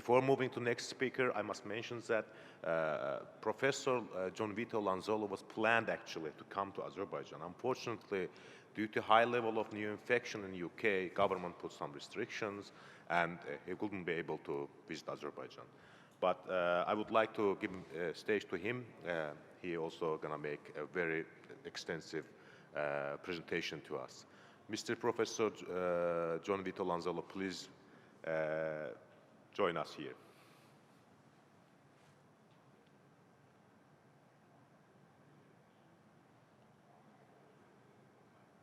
Before moving to next speaker, I must mention that Professor Gianvito Lanzollanun was planned actually to come to Azerbaijan. Unfortunately, due to high level of new infection in UK, government put some restrictions and he couldn't be able to visit Azerbaijan. But I would like to give stage to him. He also gonna make a very extensive presentation to us. Mr. Professor Gianvito Lanzollanun, please join us here.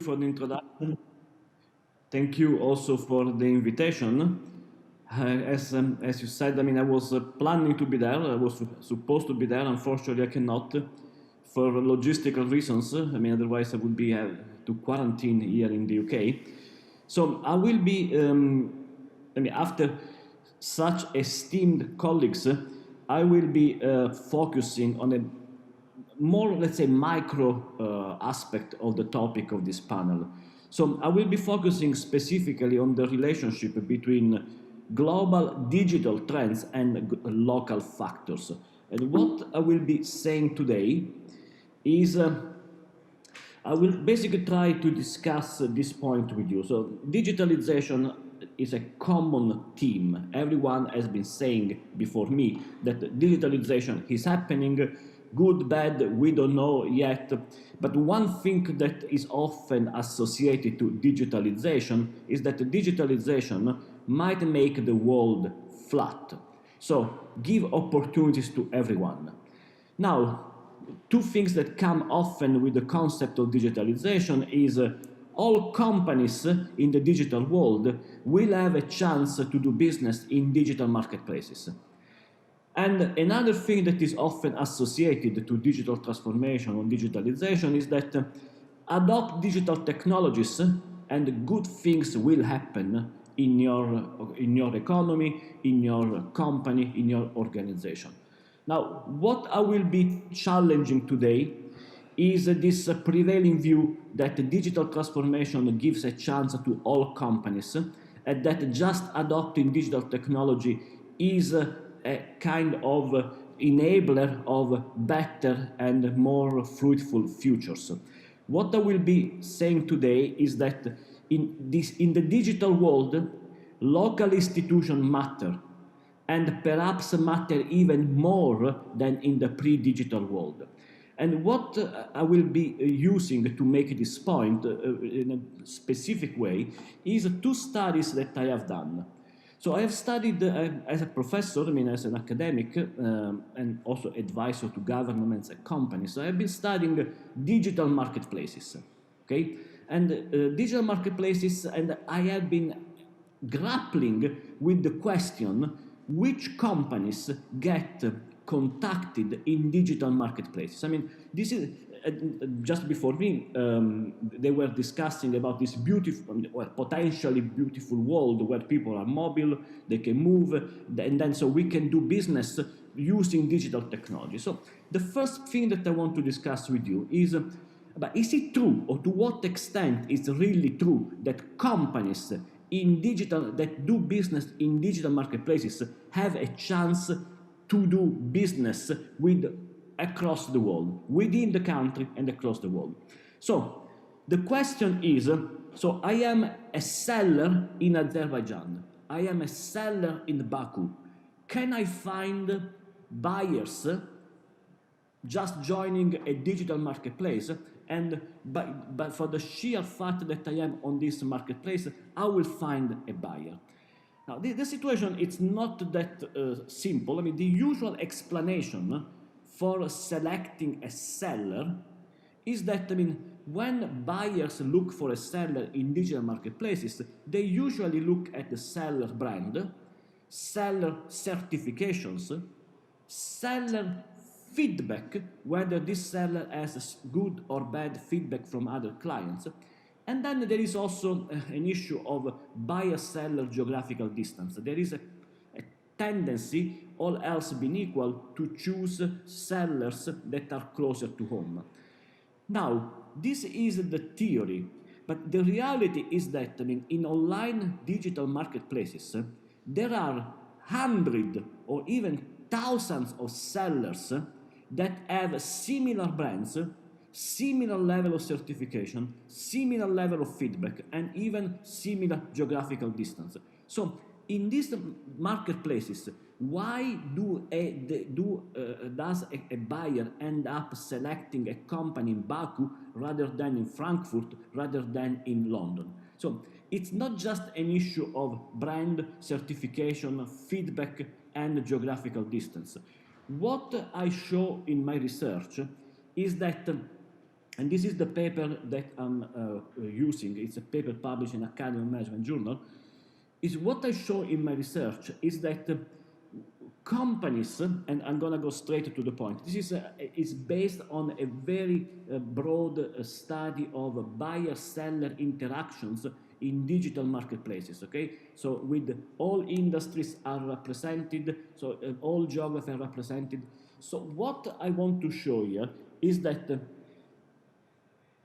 For the introduction. Thank you also for the invitation. As you said, I mean, I was planning to be there. I was supposed to be there. Unfortunately, I cannot for logistical reasons. I mean, otherwise I would be to quarantine here in the UK. So I will be, I mean, after such esteemed colleagues, I will be focusing on a more, let's say, micro aspect of the topic of this panel. So I will be focusing specifically on the relationship between global digital trends and local factors. And what I will be saying today is I will basically try to discuss this point with you. So digitalization is a common theme. Everyone has been saying before me that digitalization is happening. Good, bad, we don't know yet. But one thing that is often associated to digitalization is that digitalization might make the world flat. So give opportunities to everyone. Now, two things that come often with the concept of digitalization is all companies in the digital world will have a chance to do business in digital marketplaces. And another thing that is often associated to digital transformation or digitalization is that adopt digital technologies and good things will happen in your economy, in your company, in your organization. Now, what I will be challenging today is this prevailing view that digital transformation gives a chance to all companies and that just adopting digital technology is a kind of enabler of better and more fruitful futures. What I will be saying today is that in the digital world, local institutions matter, and perhaps matter even more than in the pre-digital world. And what I will be using to make this point in a specific way is two studies that I have done. So I have studied as a professor, I mean as an academic, and also advisor to governments and companies. So I have been studying digital marketplaces, okay? And digital marketplaces, and I have been grappling with the question, which companies get contacted in digital marketplaces? I mean, this is, just before me, they were discussing about this beautiful, well, potentially beautiful world where people are mobile, they can move, and then so we can do business using digital technology. So the first thing that I want to discuss with you is, but is it true, or to what extent is it really true that companies in digital, that do business in digital marketplaces have a chance to do business with across the world, within the country and across the world? So the question is, so I am a seller in Azerbaijan, I am a seller in Baku. Can I find buyers just joining a digital marketplace? And but for the sheer fact that I am on this marketplace, I will find a buyer. Now, the situation, it's not that simple. I mean, the usual explanation for selecting a seller is that, I mean, when buyers look for a seller in digital marketplaces, they usually look at the seller brand, seller certifications, seller feedback, whether this seller has good or bad feedback from other clients. And then there is also an issue of buyer-seller geographical distance. There is a tendency, all else being equal, to choose sellers that are closer to home. Now, this is the theory, but the reality is that, I mean, in online digital marketplaces, there are hundreds or even thousands of sellers that have similar brands, similar level of certification, similar level of feedback, and even similar geographical distance. So in these marketplaces, why does a buyer end up selecting a company in Baku rather than in Frankfurt, rather than in London? So it's not just an issue of brand, certification, feedback, and geographical distance. What I show in my research is that, and this is the paper that I'm using, it's a paper published in Academy Management Journal, is what I show in my research is that companies, and I'm going to go straight to the point, this is based on a very broad study of buyer-seller interactions in digital marketplaces, okay? So with all industries are represented, so all geography are represented. So what I want to show here is that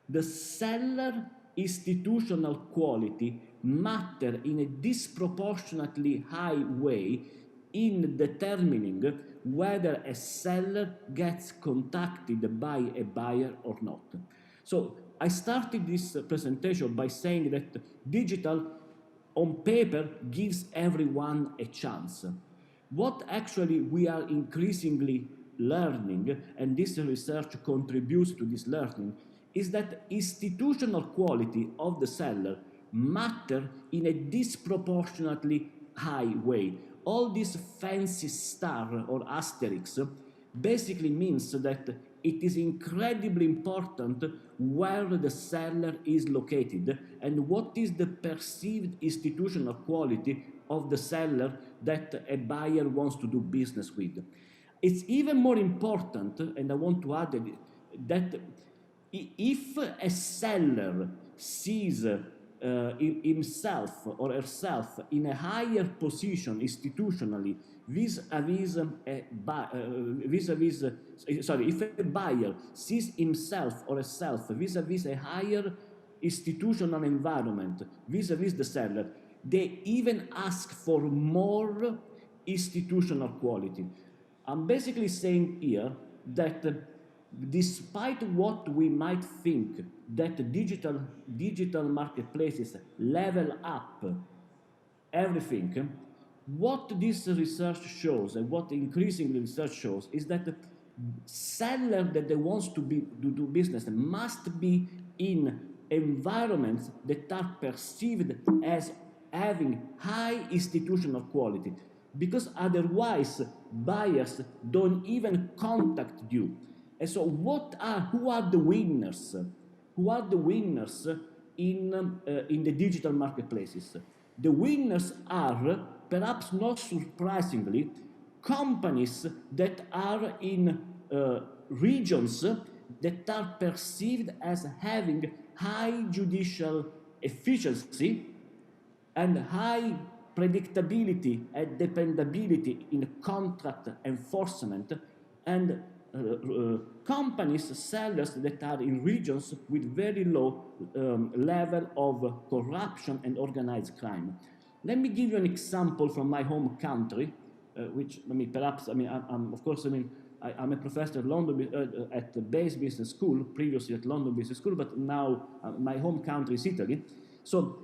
the seller institutional quality matter in a disproportionately high way in determining whether a seller gets contacted by a buyer or not. So I started this presentation by saying that digital on paper gives everyone a chance. What actually we are increasingly learning, and this research contributes to this learning, is that institutional quality of the seller matter in a disproportionately high way. All these fancy star or asterisks basically means that it is incredibly important where the seller is located and what is the perceived institutional quality of the seller that a buyer wants to do business with. It's even more important, and I want to add that if a seller sees himself or herself in a higher position institutionally if a buyer sees himself or herself vis-a-vis a higher institutional environment vis-a-vis the seller, they even ask for more institutional quality. I'm basically saying here that despite what we might think that digital marketplaces level up everything, what this research shows and what increasingly research shows is that the seller that wants to do business must be in environments that are perceived as having high institutional quality, because otherwise buyers don't even contact you. And so who are the winners? Who are the winners in the digital marketplaces? The winners are, perhaps not surprisingly, companies that are in regions that are perceived as having high judicial efficiency and high predictability and dependability in contract enforcement, and companies, sellers that are in regions with very low level of corruption and organized crime. Let me give you an example from my home country, which I'm a professor at London at the Base Business School, previously at London Business School, but now my home country is Italy. So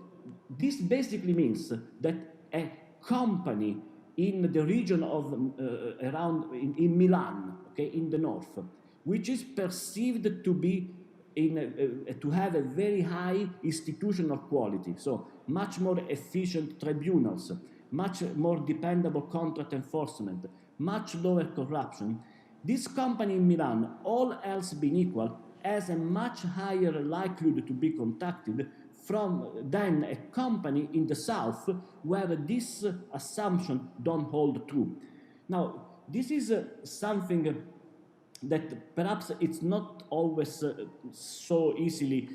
this basically means that a company in the region of in Milan, okay, in the north, which is perceived to be to have a very high institutional quality, so much more efficient tribunals, much more dependable contract enforcement, much lower corruption. This company in Milan, all else being equal, has a much higher likelihood to be contacted than a company in the south where this assumption don't hold true. Now, this is something that perhaps it's not always so easily,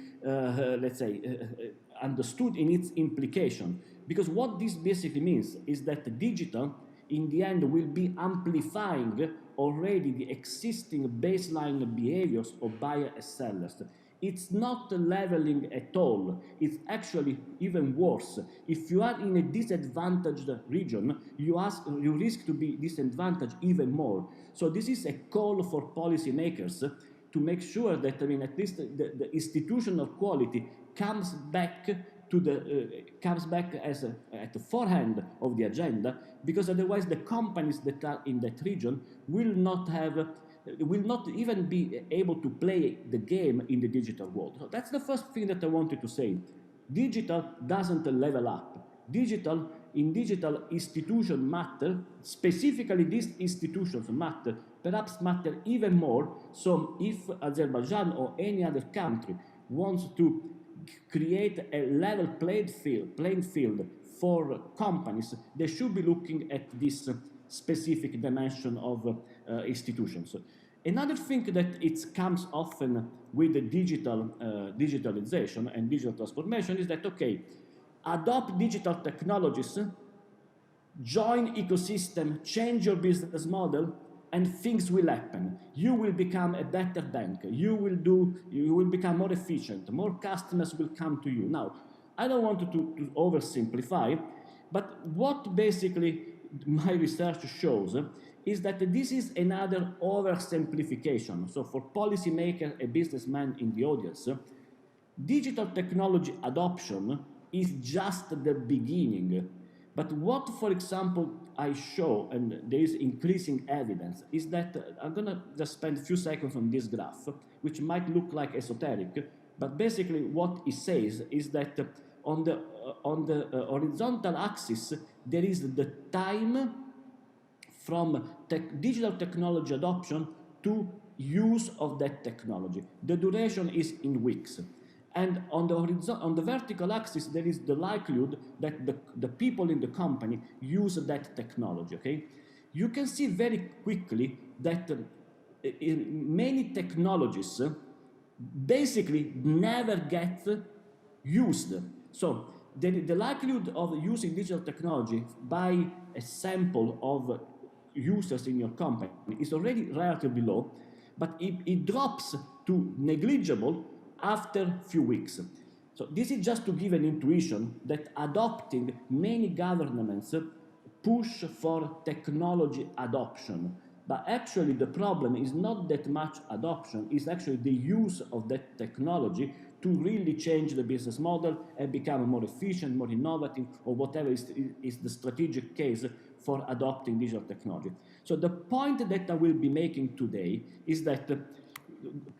understood in its implication. Because what this basically means is that digital, in the end, will be amplifying already the existing baseline behaviors of buyers and sellers. It's not leveling at all. It's actually even worse. If you are in a disadvantaged region, you risk to be disadvantaged even more. So this is a call for policymakers to make sure that, at least the institutional quality comes back as at the forehand of the agenda, because otherwise the companies that are in that region will not even be able to play the game in the digital world. So that's the first thing that I wanted to say. Digital doesn't level up. Digital institutions matter, specifically these institutions matter, perhaps matter even more. So if Azerbaijan or any other country wants to create a level playing field for companies, they should be looking at this specific dimension of institutions. Another thing that it comes often with the digitalization and digital transformation is that, okay, adopt digital technologies, join ecosystem, change your business model, and things will happen. You will become a better bank. You will become more efficient. More customers will come to you. Now, I don't want to oversimplify, but what basically my research shows is that this is another oversimplification. So for policymakers and businessmen in the audience, digital technology adoption is just the beginning. But what, for example, I show, and there is increasing evidence, is that I'm going to just spend a few seconds on this graph, which might look like esoteric, but basically what it says is that on the horizontal axis, there is the time from digital technology adoption to use of that technology. The duration is in weeks. And on the vertical axis, there is the likelihood that the people in the company use that technology, okay? You can see very quickly that many technologies basically never get used. So the likelihood of using digital technology by a sample of users in your company is already relatively low, but it drops to negligible after a few weeks. So this is just to give an intuition that adopting many governments push for technology adoption. But actually the problem is not that much adoption, it's actually the use of that technology to really change the business model and become more efficient, more innovative, or whatever is the strategic case for adopting digital technology. So the point that I will be making today is that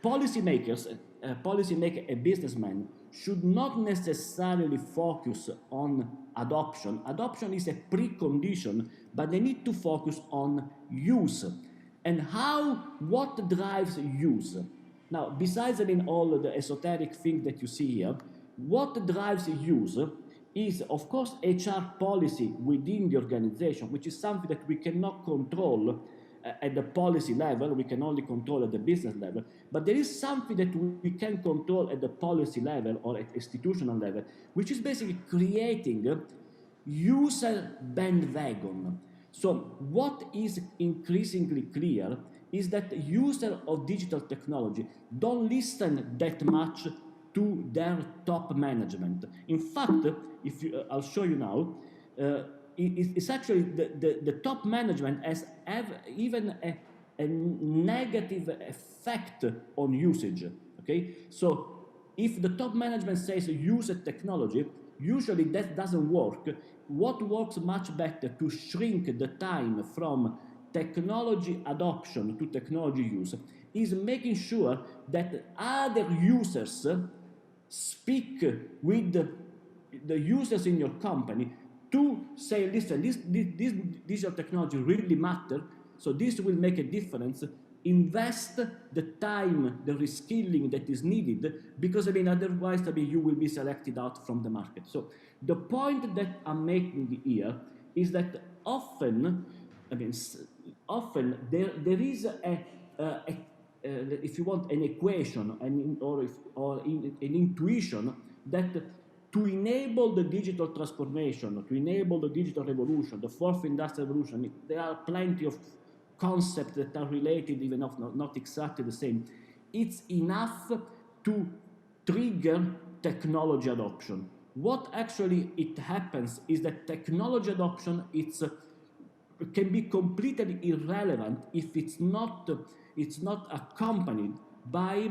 policymakers and businessmen should not necessarily focus on adoption. Adoption is a precondition, but they need to focus on use. And what drives use? Now, besides all the esoteric things that you see here, what drives use is, of course, HR policy within the organization, which is something that we cannot control at the policy level, we can only control at the business level, but there is something that we can control at the policy level or at institutional level, which is basically creating user bandwagon. So what is increasingly clear is that users of digital technology don't listen that much to their top management. In fact, I'll show you now, it's actually the top management has even a negative effect on usage, okay? So if the top management says use a technology, usually that doesn't work. What works much better to shrink the time from technology adoption to technology use is making sure that other users speak with the users in your company to say, listen, this digital technology really matters, so this will make a difference. Invest the time, the reskilling that is needed, because otherwise you will be selected out from the market. So the point that I'm making here is that often there is if you want, an equation or an intuition that to enable the digital transformation, to enable the digital revolution, the fourth industrial revolution, there are plenty of concepts that are related, even if not exactly the same. It's enough to trigger technology adoption. What actually it happens is that technology adoption can be completely irrelevant if it's not accompanied by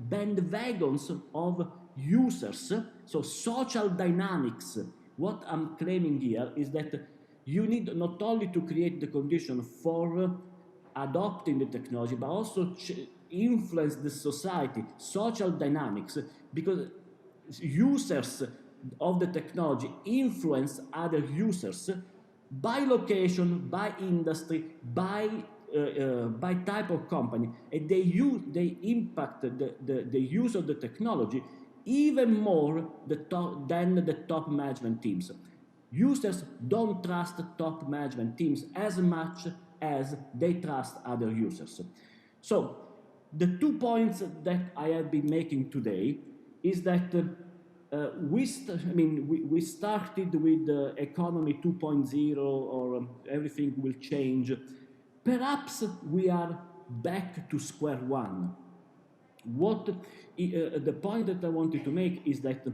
bandwagons of users, so social dynamics. What I'm claiming here is that you need not only to create the condition for adopting the technology, but also influence the society, social dynamics, because users of the technology influence other users by location, by industry, by type of company, and they impact the use of the technology even more than the top management teams. Users don't trust top management teams as much as they trust other users. So the 2 points that I have been making today is that we started with economy 2.0 or everything will change. Perhaps we are back to square one. The point that I wanted to make is that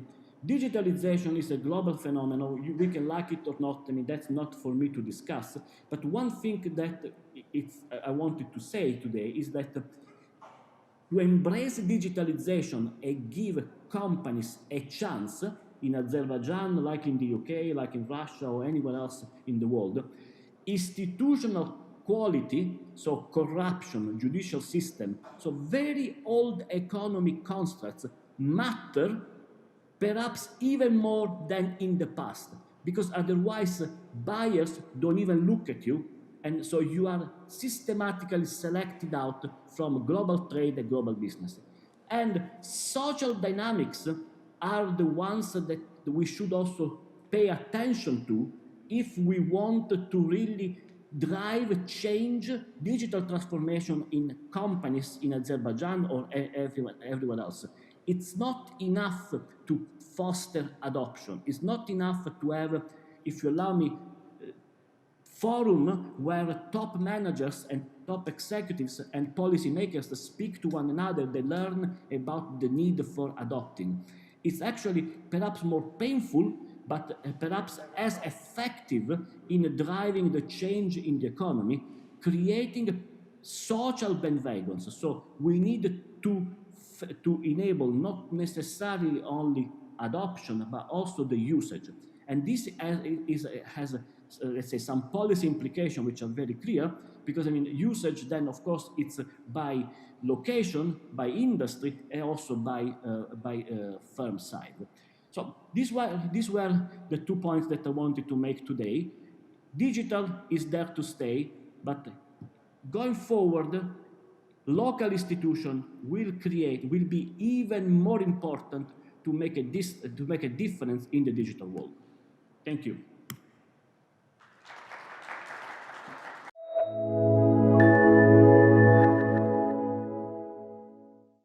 digitalization is a global phenomenon. We can like it or not. That's not for me to discuss. But one thing that I wanted to say today is that to embrace digitalization and give companies a chance in Azerbaijan, like in the UK, like in Russia, or anywhere else in the world, institutional quality, so corruption, judicial system, so very old economic constructs matter perhaps even more than in the past, because otherwise buyers don't even look at you, and so you are systematically selected out from global trade and global business. And social dynamics are the ones that we should also pay attention to if we want to really drive change, digital transformation in companies in Azerbaijan or everywhere else. It's not enough to foster adoption. It's not enough to have, if you allow me, forum where top managers and top executives and policymakers speak to one another, they learn about the need for adopting. It's actually perhaps more painful, but perhaps as effective in driving the change in the economy, creating social bandwagons. So we need to enable not necessarily only adoption, but also the usage. And this has let's say, some policy implications which are very clear, because usage then, of course, it's by location, by industry, and also by firm side. So these were the 2 points that I wanted to make today. Digital is there to stay, but going forward, local institution will be even more important to make a difference in the digital world. Thank you.